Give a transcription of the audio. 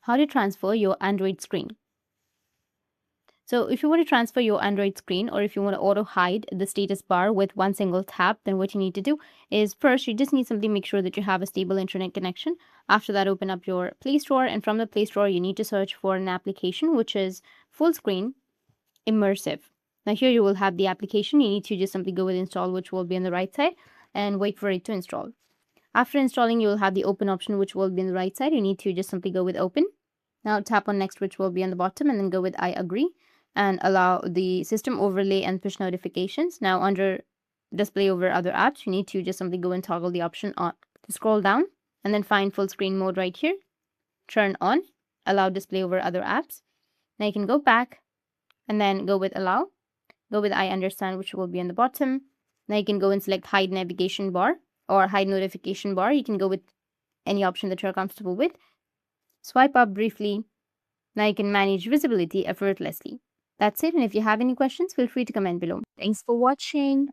how to transfer your Android screen. So if you want to transfer your Android screen, or if you want to auto hide the status bar with one single tap, then what you need to do is first, you just need simply make sure that you have a stable internet connection. After that, open up your Play Store, and from the Play Store, you need to search for an application which is full screen immersive. Now here you will have the application. You need to just simply go with install, which will be on the right side, and wait for it to install. After installing, you will have the open option, which will be on the right side. You need to just simply go with open. Now tap on next, which will be on the bottom, and then go with I agree and allow the system overlay and push notifications. Now under display over other apps, you need to just simply go and toggle the option on to scroll down and then find full screen mode right here. Turn on, allow display over other apps. Now you can go back and then go with allow. Go with I understand, which will be on the bottom. Now you can go and select hide navigation bar or hide notification bar. You can go with any option that you're comfortable with. Swipe up briefly. Now you can manage visibility effortlessly. That's it. And if you have any questions, feel free to comment below. Thanks for watching.